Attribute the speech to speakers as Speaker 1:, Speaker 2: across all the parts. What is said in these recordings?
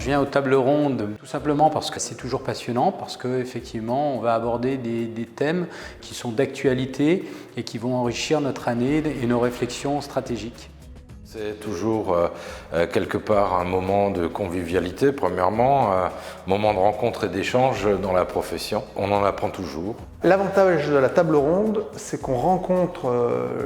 Speaker 1: viens aux tables rondes tout simplement parce que c'est toujours passionnant, parce qu'effectivement on va aborder des thèmes qui sont d'actualité et qui vont enrichir notre année et nos réflexions stratégiques.
Speaker 2: C'est toujours quelque part un moment de convivialité, premièrement, un moment de rencontre et d'échange dans la profession. On en apprend toujours.
Speaker 3: L'avantage de la table ronde, c'est qu'on rencontre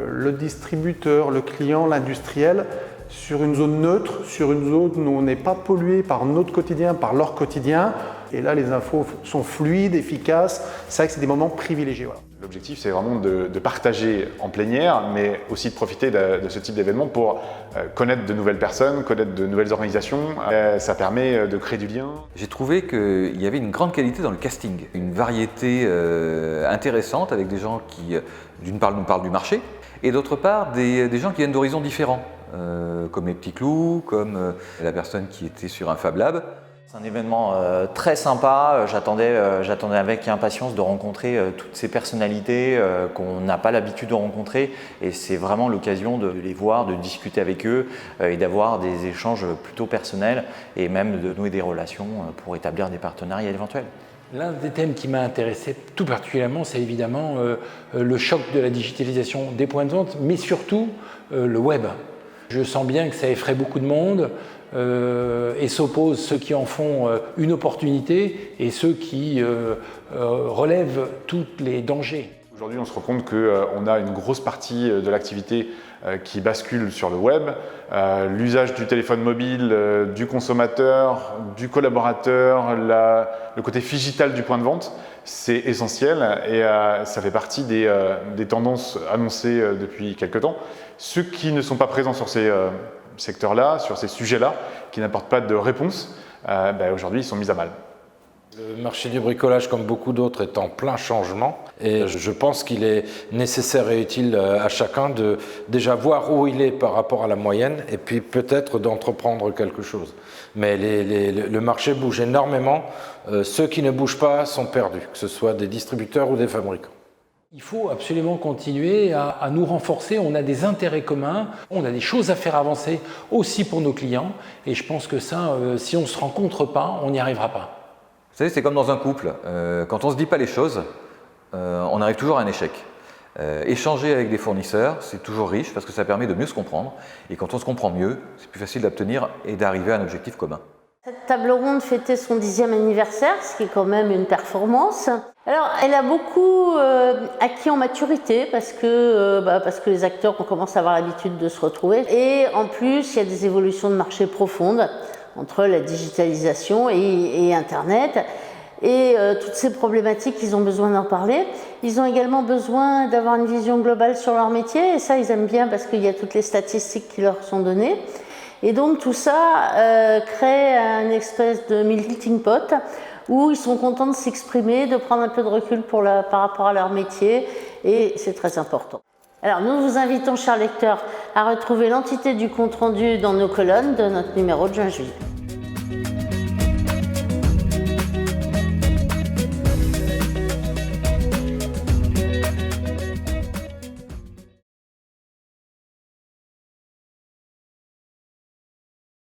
Speaker 3: le distributeur, le client, l'industriel sur une zone neutre, sur une zone où on n'est pas pollué par notre quotidien, par leur quotidien. Et là, les infos sont fluides, efficaces. C'est vrai que c'est des moments privilégiés. Voilà.
Speaker 4: L'objectif, c'est vraiment de partager en plénière, mais aussi de profiter de ce type d'événement pour connaître de nouvelles personnes, connaître de nouvelles organisations. Ça permet de créer du lien.
Speaker 5: J'ai trouvé qu'il y avait une grande qualité dans le casting, une variété intéressante avec des gens qui, d'une part, nous parlent du marché, et d'autre part, des gens qui viennent d'horizons différents, comme les petits clous, comme la personne qui était sur un Fab Lab.
Speaker 6: C'est un événement très sympa, j'attendais avec impatience de rencontrer toutes ces personnalités qu'on n'a pas l'habitude de rencontrer et c'est vraiment l'occasion de les voir, de discuter avec eux et d'avoir des échanges plutôt personnels et même de nouer des relations pour établir des partenariats éventuels.
Speaker 7: L'un des thèmes qui m'a intéressé tout particulièrement, c'est évidemment le choc de la digitalisation des points de vente, mais surtout le web. Je sens bien que ça effraie beaucoup de monde. Et s'opposent ceux qui en font une opportunité et ceux qui relèvent tous les dangers.
Speaker 4: Aujourd'hui, on se rend compte qu'on a une grosse partie de l'activité qui bascule sur le web. L'usage du téléphone mobile, du consommateur, du collaborateur, le côté digital du point de vente, c'est essentiel et ça fait partie des tendances annoncées depuis quelques temps. Ceux qui ne sont pas présents sur ces secteurs-là, sur ces sujets-là, qui n'apportent pas de réponse, aujourd'hui ils sont mis à mal.
Speaker 2: Le marché du bricolage, comme beaucoup d'autres, est en plein changement et je pense qu'il est nécessaire et utile à chacun de déjà voir où il est par rapport à la moyenne et puis peut-être d'entreprendre quelque chose. Mais le marché bouge énormément, ceux qui ne bougent pas sont perdus, que ce soit des distributeurs ou des fabricants.
Speaker 7: Il faut absolument continuer à nous renforcer, on a des intérêts communs, on a des choses à faire avancer aussi pour nos clients et je pense que ça, si on ne se rencontre pas, on n'y arrivera pas.
Speaker 5: Vous savez, c'est comme dans un couple, quand on ne se dit pas les choses, on arrive toujours à un échec. Échanger avec des fournisseurs, c'est toujours riche parce que ça permet de mieux se comprendre et quand on se comprend mieux, c'est plus facile d'obtenir et d'arriver à un objectif commun.
Speaker 8: Cette table ronde fêtait son 10e anniversaire, ce qui est quand même une performance. Alors, elle a beaucoup acquis en maturité parce que les acteurs ont commencé à avoir l'habitude de se retrouver. Et en plus, il y a des évolutions de marché profondes entre la digitalisation et Internet. Et toutes ces problématiques, ils ont besoin d'en parler. Ils ont également besoin d'avoir une vision globale sur leur métier. Et ça, ils aiment bien parce qu'il y a toutes les statistiques qui leur sont données. Et donc tout ça crée une espèce de melting pot où ils sont contents de s'exprimer, de prendre un peu de recul par rapport à leur métier et c'est très important. Alors nous vous invitons, chers lecteurs, à retrouver l'entité du compte-rendu dans nos colonnes de notre numéro de juin-juillet.